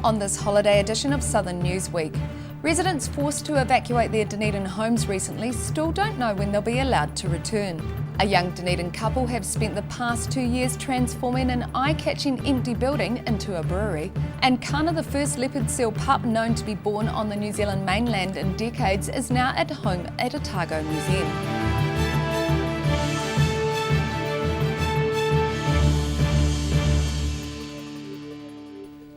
On this holiday edition of Southern Newsweek, residents forced to evacuate their Dunedin homes recently still don't know when they'll be allowed to return. A young Dunedin couple have spent the past 2 years transforming an eye-catching empty building into a brewery. And Kana, the first leopard seal pup known to be born on the New Zealand mainland in decades, is now at home at Otago Museum.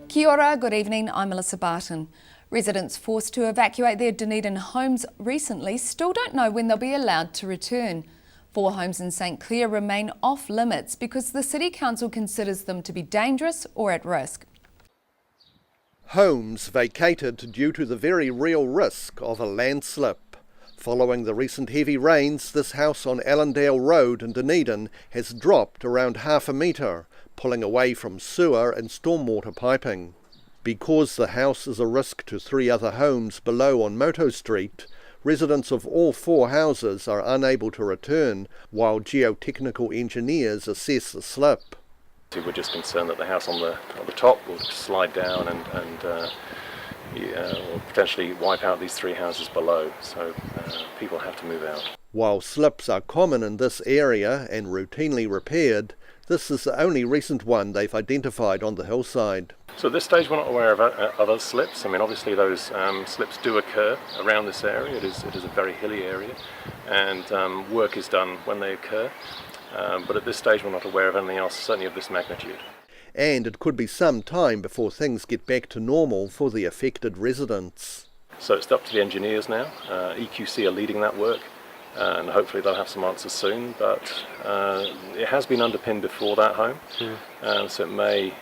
Kia ora, good evening, I'm Melissa Barton. Residents forced to evacuate their Dunedin homes recently still don't know when they'll be allowed to return. 4 homes in St Clair remain off limits because the City Council considers them to be dangerous or at risk. Homes vacated due to the very real risk of a landslip. Following the recent heavy rains, this house on Allendale Road in Dunedin has dropped around half a metre, pulling away from sewer and stormwater piping. Because the house is a risk to 3 other homes below on Moto Street, residents of all 4 houses are unable to return while geotechnical engineers assess the slip. We're just concerned that the house on the top will slide down and will potentially wipe out these 3 houses below, so people have to move out. While slips are common in this area and routinely repaired, this is the only recent one they've identified on the hillside. So at this stage we're not aware of other slips. I mean, obviously those slips do occur around this area. It is a very hilly area, and work is done when they occur. But at this stage we're not aware of anything else, certainly of this magnitude. And it could be some time before things get back to normal for the affected residents. So it's up to the engineers now. EQC are leading that work, and hopefully they'll have some answers soon. But it has been underpinned before that home, so it may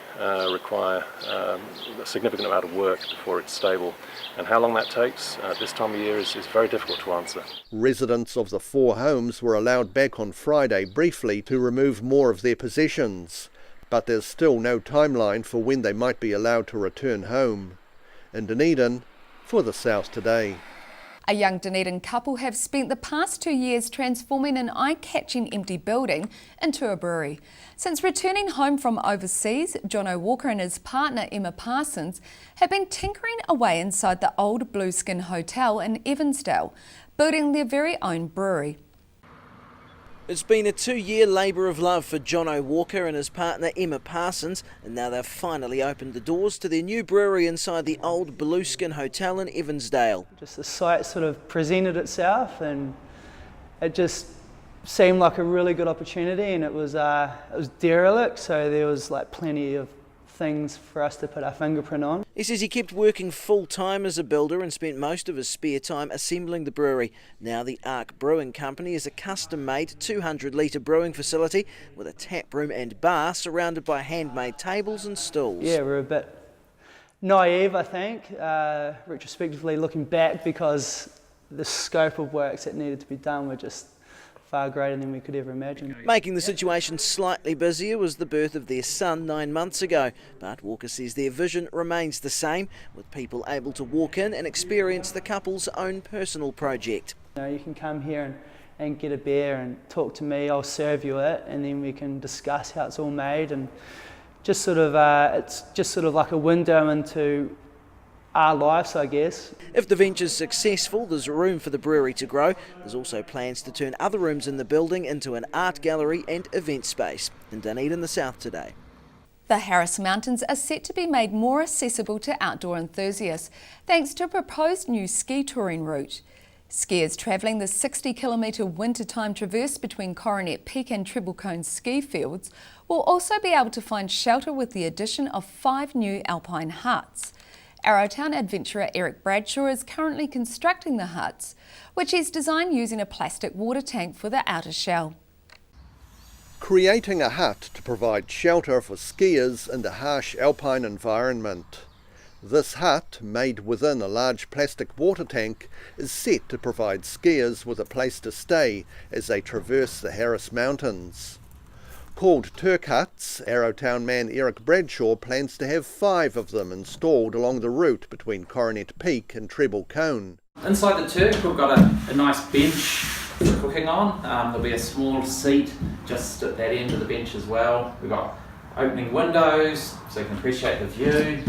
require a significant amount of work before it's stable. And how long that takes this time of year is very difficult to answer. Residents of the 4 homes were allowed back on Friday briefly to remove more of their possessions, but there's still no timeline for when they might be allowed to return home. In Dunedin, for the South Today. A young Dunedin couple have spent the past 2 years transforming an eye-catching empty building into a brewery. Since returning home from overseas, Jono Walker and his partner Emma Parsons have been tinkering away inside the old Blueskin Hotel in Evansdale, building their very own brewery. It's been a 2-year labour of love for Jono Walker and his partner Emma Parsons, and now they've finally opened the doors to their new brewery inside the old Blueskin Hotel in Evansdale. Just the site sort of presented itself, and it just seemed like a really good opportunity, and it was derelict, so there was like plenty of things for us to put our fingerprint on. He says he kept working full-time as a builder and spent most of his spare time assembling the brewery. Now the Arc Brewing Company is a custom-made 200-litre brewing facility with a tap room and bar surrounded by handmade tables and stools. Yeah, we're a bit naive, I think, retrospectively looking back, because the scope of works that needed to be done were just far greater than we could ever imagine. Making the situation slightly busier was the birth of their son 9 months ago, but Walker says their vision remains the same, with people able to walk in and experience the couple's own personal project. You can come here and get a beer and talk to me, I'll serve you it, and then we can discuss how it's all made, and just sort of it's just sort of like a window into our lives, I guess. If the venture's successful, there's room for the brewery to grow. There's also plans to turn other rooms in the building into an art gallery and event space. In Dunedin, the South Today. The Harris Mountains are set to be made more accessible to outdoor enthusiasts thanks to a proposed new ski touring route. Skiers travelling the 60-kilometre wintertime traverse between Coronet Peak and Treble Cone ski fields will also be able to find shelter with the addition of 5 new alpine huts. Arrowtown adventurer Eric Bradshaw is currently constructing the huts, which he's designed using a plastic water tank for the outer shell. Creating a hut to provide shelter for skiers in the harsh alpine environment. This hut, made within a large plastic water tank, is set to provide skiers with a place to stay as they traverse the Harris Mountains. Called Turk Huts, Arrowtown man Eric Bradshaw plans to have 5 of them installed along the route between Coronet Peak and Treble Cone. Inside the Turk we've got a nice bench for cooking on. There'll be a small seat just at that end of the bench as well. We've got opening windows so you can appreciate the view.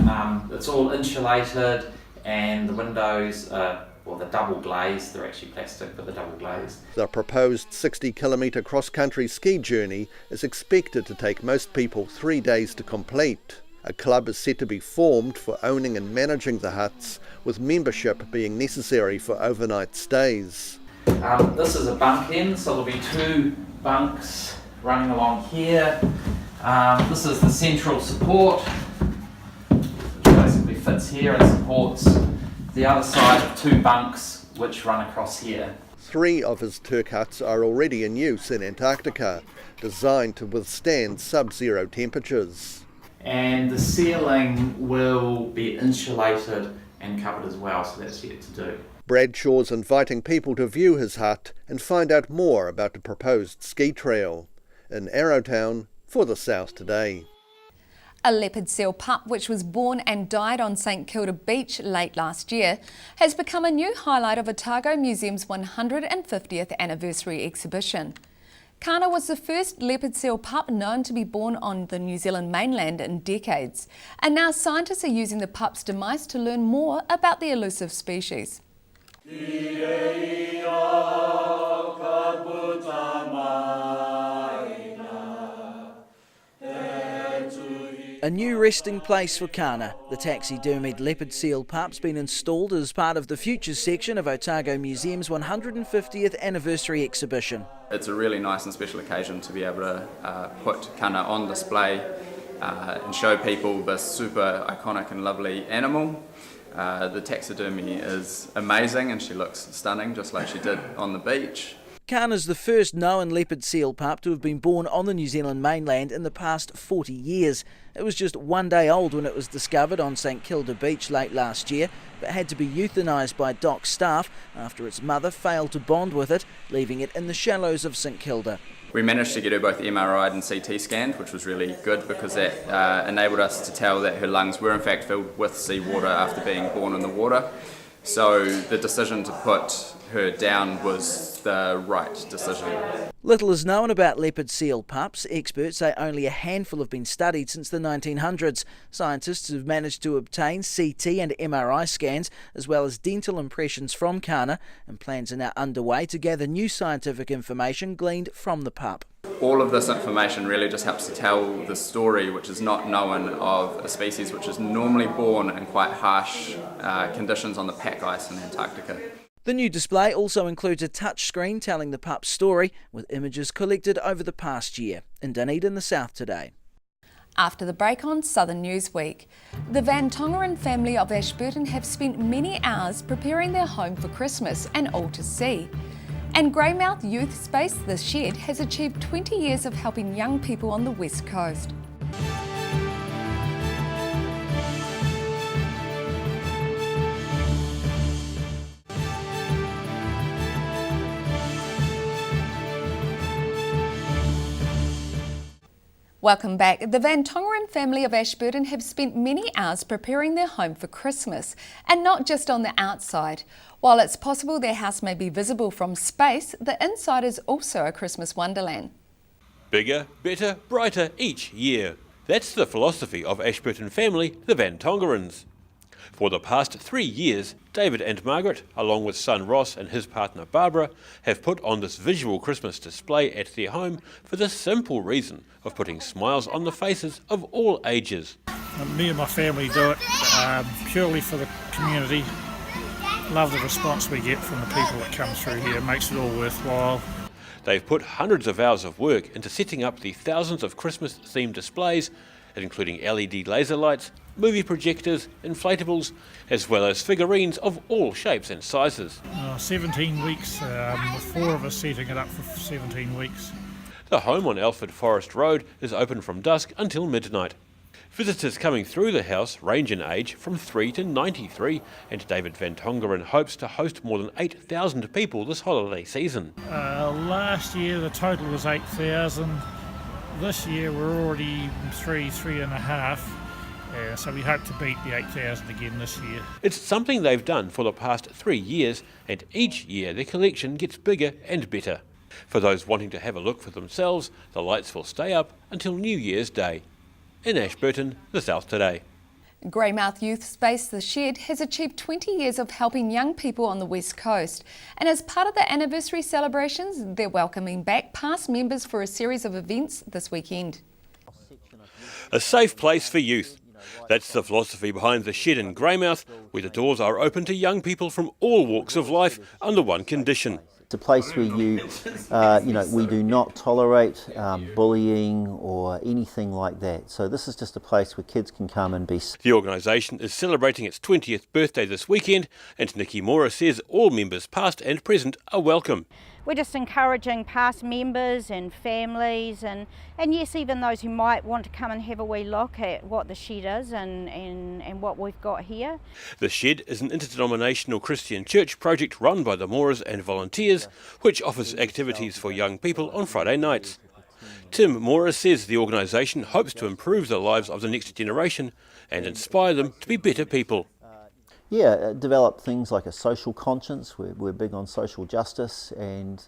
It's all insulated, and the windows are, well, they're double glazed. They're actually plastic, but they're double glazed. The proposed 60-kilometre cross-country ski journey is expected to take most people 3 days to complete. A club is set to be formed for owning and managing the huts, with membership being necessary for overnight stays. This is a bunk end, so there'll be 2 bunks running along here. This is the central support, which basically fits here and supports the other side of 2 bunks which run across here. 3 of his Turk huts are already in use in Antarctica, designed to withstand sub-zero temperatures. And the ceiling will be insulated and covered as well, so that's yet to do. Bradshaw's inviting people to view his hut and find out more about the proposed ski trail. In Arrowtown, for the South Today. A leopard seal pup, which was born and died on St Kilda Beach late last year, has become a new highlight of Otago Museum's 150th anniversary exhibition. Kana was the first leopard seal pup known to be born on the New Zealand mainland in decades, and now scientists are using the pup's demise to learn more about the elusive species. A new resting place for Kana. The taxidermied leopard seal pup's been installed as part of the Futures section of Otago Museum's 150th anniversary exhibition. It's a really nice and special occasion to be able to put Kana on display and show people this super iconic and lovely animal. The taxidermy is amazing and she looks stunning, just like she did on the beach. Kana's the first known leopard seal pup to have been born on the New Zealand mainland in the past 40 years. It was just 1 day old when it was discovered on St Kilda Beach late last year, but had to be euthanised by DOC staff after its mother failed to bond with it, leaving it in the shallows of St Kilda. We managed to get her both MRI'd and CT scanned, which was really good because that enabled us to tell that her lungs were in fact filled with seawater after being born in the water. So the decision to put her down was the right decision. Little is known about leopard seal pups. Experts say only a handful have been studied since the 1900s. Scientists have managed to obtain CT and MRI scans as well as dental impressions from Kana, and plans are now underway to gather new scientific information gleaned from the pup. All of this information really just helps to tell the story, which is not known, of a species which is normally born in quite harsh conditions on the pack ice in Antarctica. The new display also includes a touchscreen telling the pup's story, with images collected over the past year. In Dunedin, the South Today. After the break on Southern Newsweek, the Van Tongeren family of Ashburton have spent many hours preparing their home for Christmas and all to see. And Greymouth Youth Space, The Shed, has achieved 20 years of helping young people on the West Coast. Welcome back. The Van Tongeren family of Ashburton have spent many hours preparing their home for Christmas, and not just on the outside. While it's possible their house may be visible from space, the inside is also a Christmas wonderland. Bigger, better, brighter each year. That's the philosophy of Ashburton family, the Van Tongerens. For the past 3 years, David and Margaret, along with son Ross and his partner Barbara, have put on this visual Christmas display at their home for the simple reason of putting smiles on the faces of all ages. Me and my family do it purely for the community. Love the response we get from the people that come through here. It makes it all worthwhile. They've put hundreds of hours of work into setting up the thousands of Christmas-themed displays, including LED laser lights, movie projectors, inflatables, as well as figurines of all shapes and sizes. 17 weeks, with 4 of us setting it up for 17 weeks. The home on Alford Forest Road is open from dusk until midnight. Visitors coming through the house range in age from 3 to 93, and David Van Tongeren hopes to host more than 8,000 people this holiday season. Last year the total was 8,000. This year we're already 3.5. So we hope to beat the 8,000 again this year. It's something they've done for the past 3 years, and each year their collection gets bigger and better. For those wanting to have a look for themselves, the lights will stay up until New Year's Day. In Ashburton, the South Today. Greymouth Youth Space The Shed has achieved 20 years of helping young people on the West Coast, and as part of the anniversary celebrations, they're welcoming back past members for a series of events this weekend. A safe place for youth. That's the philosophy behind The Shed in Greymouth, where the doors are open to young people from all walks of life under one condition. It's a place where we do not tolerate bullying or anything like that. So this is just a place where kids can come and be. The organisation is celebrating its 20th birthday this weekend, and Nicky Mora says all members past and present are welcome. We're just encouraging past members and families and yes, even those who might want to come and have a wee look at what the shed is and what we've got here. The Shed is an interdenominational Christian church project run by the Moras and volunteers, which offers activities for young people on Friday nights. Tim Mora says the organisation hopes to improve the lives of the next generation and inspire them to be better people. Yeah, develop things like a social conscience. We're big on social justice, and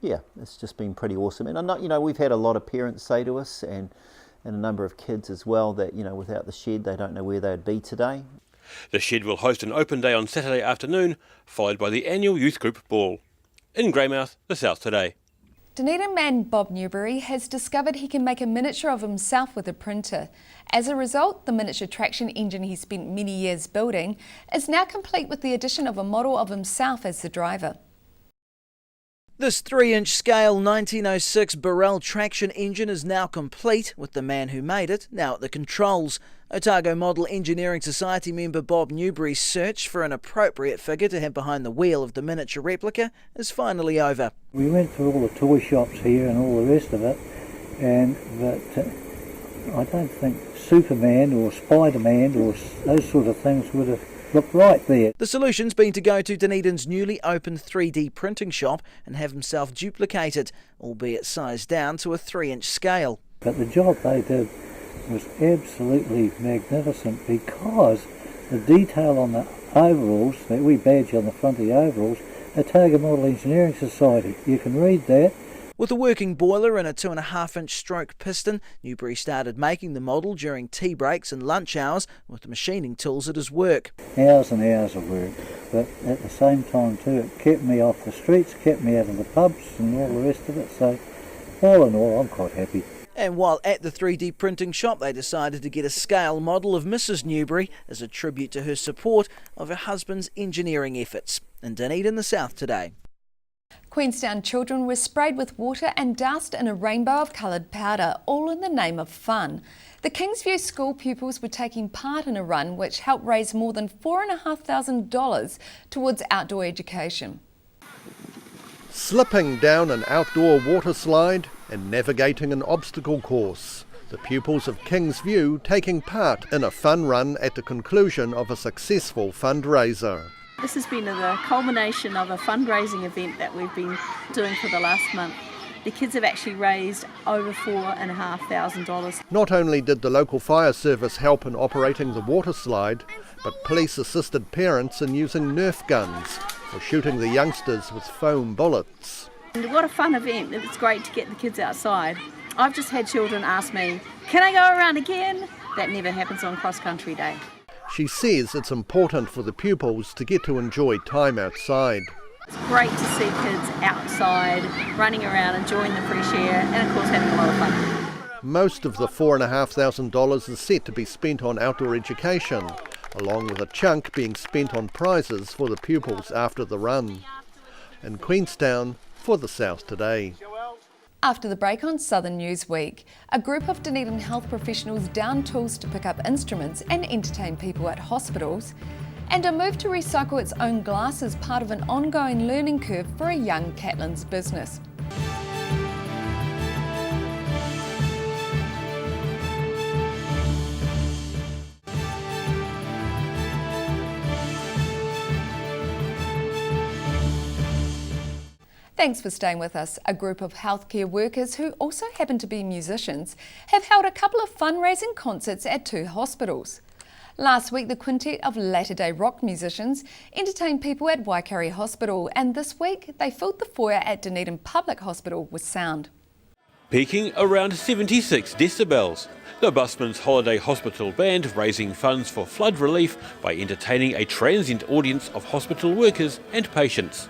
yeah, it's just been pretty awesome. And we've had a lot of parents say to us, and a number of kids as well, that without the Shed they don't know where they'd be today. The Shed will host an open day on Saturday afternoon, followed by the annual youth group ball. In Greymouth, the South Today. Dunedin man Bob Newbury has discovered he can make a miniature of himself with a printer. As a result, the miniature traction engine he spent many years building is now complete with the addition of a model of himself as the driver. This 3-inch scale 1906 Burrell traction engine is now complete, with the man who made it now at the controls. Otago Model Engineering Society member Bob Newbury's search for an appropriate figure to have behind the wheel of the miniature replica is finally over. We went through all the toy shops here and all the rest of it, but I don't think Superman or Spider-Man or those sort of things would have looked right there. The solution's been to go to Dunedin's newly opened 3D printing shop and have himself duplicated, albeit sized down to a 3-inch scale. But the job they did was absolutely magnificent, because the detail on the overalls that we badge on the front of the overalls, Otago Model Engineering Society, you can read that. With a working boiler and a 2.5-inch stroke piston, Newbury started making the model during tea breaks and lunch hours with the machining tools at his work. Hours and hours of work, but at the same time too, it kept me off the streets, kept me out of the pubs and all the rest of it, so all in all I'm quite happy. And while at the 3D printing shop, they decided to get a scale model of Mrs. Newbury as a tribute to her support of her husband's engineering efforts. In Dunedin, the South Today. Queenstown children were sprayed with water and doused in a rainbow of coloured powder, all in the name of fun. The Kingsview school pupils were taking part in a run which helped raise more than $4,500 towards outdoor education. Slipping down an outdoor water slide and navigating an obstacle course. The pupils of Kingsview taking part in a fun run at the conclusion of a successful fundraiser. This has been the culmination of a fundraising event that we've been doing for the last month. The kids have actually raised over $4,500. Not only did the local fire service help in operating the water slide, but police assisted parents in using Nerf guns for shooting the youngsters with foam bullets. And what a fun event. It's great to get the kids outside. I've just had children ask me, can I go around again? That never happens on cross country day. She says it's important for the pupils to get to enjoy time outside. It's great to see kids outside, running around, enjoying the fresh air, and of course having a lot of fun. Most of the $4,500 is set to be spent on outdoor education, along with a chunk being spent on prizes for the pupils after the run. In Queenstown, for the South Today. After the break on Southern Newsweek, a group of Dunedin health professionals down tools to pick up instruments and entertain people at hospitals, and a move to recycle its own glass as part of an ongoing learning curve for a young Catlins business. Thanks for staying with us. A group of healthcare workers who also happen to be musicians have held a couple of fundraising concerts at 2 hospitals. Last week, the quintet of latter-day rock musicians entertained people at Waikari Hospital, and this week they filled the foyer at Dunedin Public Hospital with sound. Peaking around 76 decibels, The Busman's Holiday Hospital Band raising funds for flood relief by entertaining a transient audience of hospital workers and patients.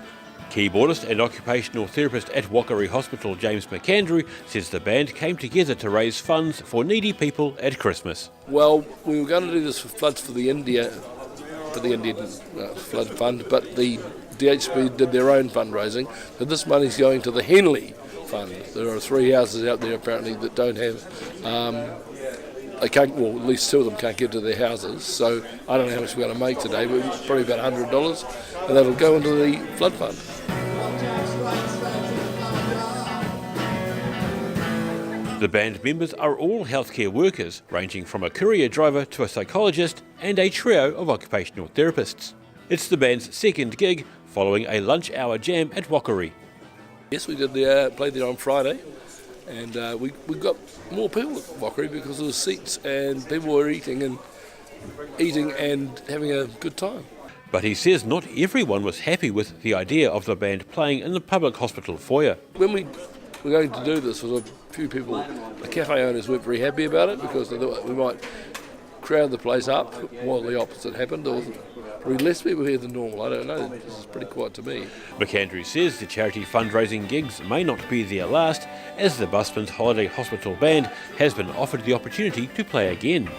Keyboardist and occupational therapist at Whakaari Hospital, James Macandrew, says the band came together to raise funds for needy people at Christmas. Well, we were going to do this for floods for the Indian flood fund, but the DHB did their own fundraising, so this money's going to the Henley Fund. There are 3 houses out there apparently that don't have, they can't, well, at least 2 of them can't get to their houses, so I don't know how much we're going to make today, but probably about $100, and that'll go into the flood fund. The band members are all healthcare workers, ranging from a courier driver to a psychologist and a trio of occupational therapists. It's the band's second gig, following a lunch hour jam at Whakaari. Yes, we did played there on Friday, and we got more people at Whakaari because of the seats, and people were eating and having a good time. But he says not everyone was happy with the idea of the band playing in the public hospital foyer. When we were going to do this, was a few people, the cafe owners weren't very happy about it because they thought we might crowd the place up while the opposite happened. There was probably less people here than normal, I don't know, this is pretty quiet to me. Macandrew says the charity fundraising gigs may not be their last, as the Busman's Holiday Hospital Band has been offered the opportunity to play again.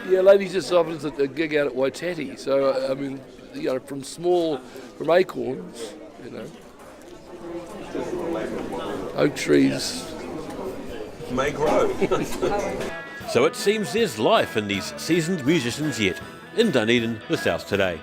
Yeah, ladies just offered a gig out at Waitati, so I mean, you know, from acorns, you know, oak trees may grow. So it seems there's life in these seasoned musicians yet. In Dunedin, the South Today.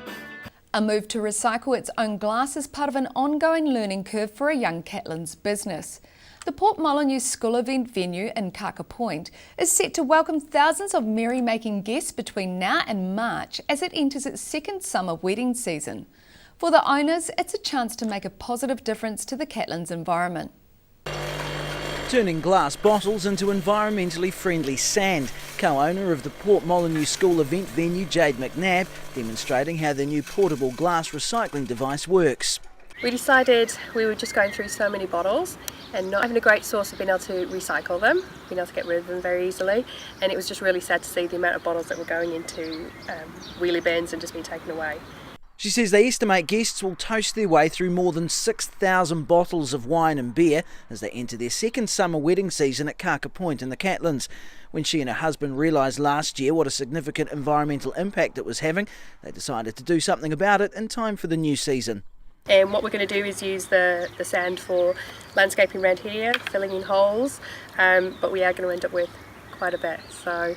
A move to recycle its own glass is part of an ongoing learning curve for a young Catlins business. The Port Molyneux School event venue in Kaka Point is set to welcome thousands of merrymaking guests between now and March as it enters its second summer wedding season. For the owners, it's a chance to make a positive difference to the Catlins environment. Turning glass bottles into environmentally friendly sand. Co-owner of the Port Molyneux School event venue, Jade McNab, demonstrating how their new portable glass recycling device works. We decided we were just going through so many bottles and not having a great source of being able to recycle them, being able to get rid of them very easily, and it was just really sad to see the amount of bottles that were going into wheelie bins and just being taken away. She says they estimate guests will toast their way through more than 6,000 bottles of wine and beer as they enter their second summer wedding season at Kaka Point in the Catlins. When she and her husband realised last year what a significant environmental impact it was having, they decided to do something about it in time for the new season. And what we're going to do is use the sand for landscaping around here, filling in holes, but we are going to end up with quite a bit. So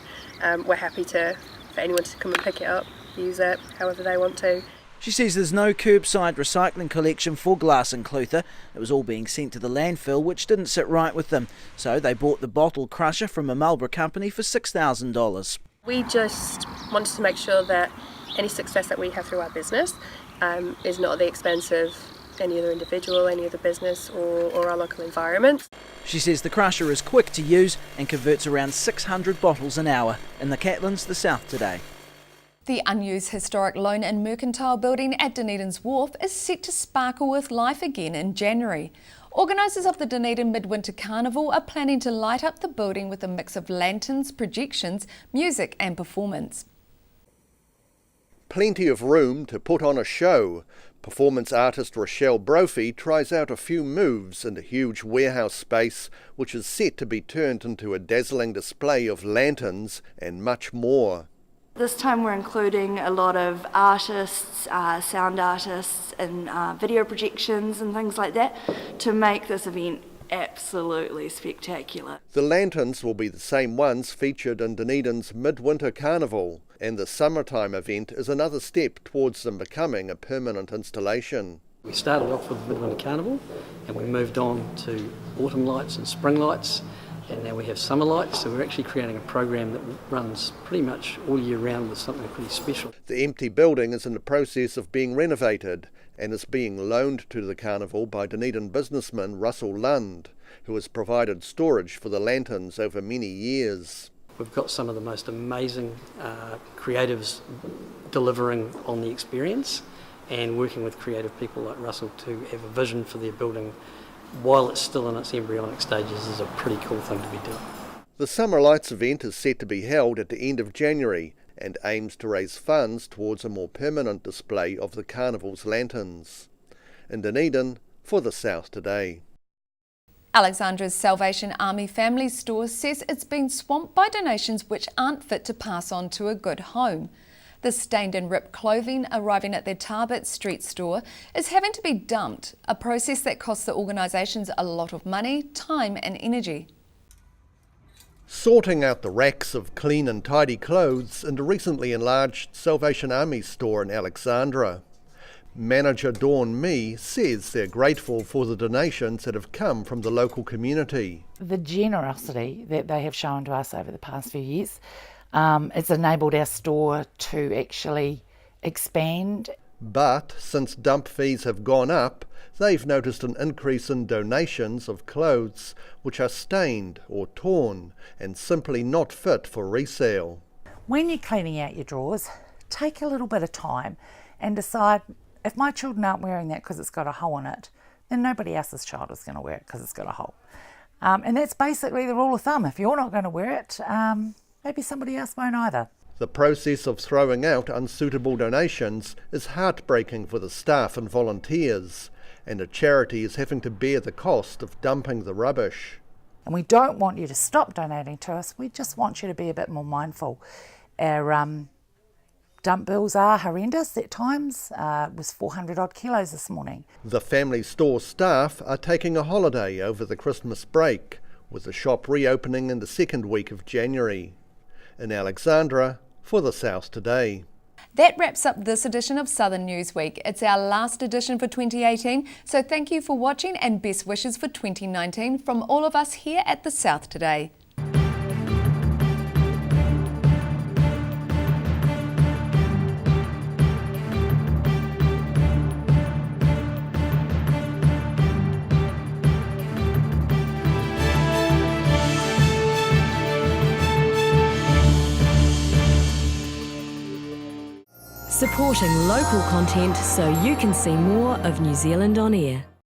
we're happy for anyone to come and pick it up, use it however they want to. She says there's no curbside recycling collection for glass in Clutha. It was all being sent to the landfill, which didn't sit right with them. So they bought the bottle crusher from a Marlborough company for $6,000. We just wanted to make sure that any success that we have through our business is not at the expense of any other individual, any other business or our local environment. She says the crusher is quick to use and converts around 600 bottles an hour. In the Catlins, the South Today. The unused historic loan and mercantile building at Dunedin's Wharf is set to sparkle with life again in January. Organisers of the Dunedin Midwinter Carnival are planning to light up the building with a mix of lanterns, projections, music and performance. Plenty of room to put on a show. Performance artist Rochelle Brophy tries out a few moves in the huge warehouse space, which is set to be turned into a dazzling display of lanterns and much more. This time we're including a lot of artists, sound artists and video projections and things like that to make this event absolutely spectacular. The lanterns will be the same ones featured in Dunedin's Midwinter Carnival, and the summertime event is another step towards them becoming a permanent installation. We started off with the Midwinter Carnival and we moved on to autumn lights and spring lights, and now we have summer lights, so we're actually creating a program that runs pretty much all year round with something pretty special. The empty building is in the process of being renovated and is being loaned to the carnival by Dunedin businessman Russell Lund, who has provided storage for the lanterns over many years. We've got some of the most amazing creatives delivering on the experience and working with creative people like Russell to have a vision for their building while it's still in its embryonic stages is a pretty cool thing to be doing. The Summer Lights event is set to be held at the end of January and aims to raise funds towards a more permanent display of the carnival's lanterns. In Dunedin, for the South Today. Alexandra's Salvation Army family store says it's been swamped by donations which aren't fit to pass on to a good home. The stained and ripped clothing arriving at their Tarbert Street store is having to be dumped, a process that costs the organisations a lot of money, time and energy. Sorting out the racks of clean and tidy clothes in the recently enlarged Salvation Army store in Alexandra. Manager Dawn Mee says they're grateful for the donations that have come from the local community. The generosity that they have shown to us over the past few years, it's enabled our store to actually expand. But since dump fees have gone up, they've noticed an increase in donations of clothes which are stained or torn and simply not fit for resale. When you're cleaning out your drawers, take a little bit of time and decide, if my children aren't wearing that because it's got a hole in it, then nobody else's child is going to wear it because it's got a hole. And that's basically the rule of thumb. If you're not going to wear it, maybe somebody else won't either. The process of throwing out unsuitable donations is heartbreaking for the staff and volunteers, and a charity is having to bear the cost of dumping the rubbish. And we don't want you to stop donating to us, we just want you to be a bit more mindful. Our dump bills are horrendous at times. It was 400 odd kilos this morning. The family store staff are taking a holiday over the Christmas break, with the shop reopening in the second week of January. In Alexandra, for the South Today. That wraps up this edition of Southern Newsweek. It's our last edition for 2018, so thank you for watching and best wishes for 2019 from all of us here at the South Today. Supporting local content so you can see more of New Zealand on air.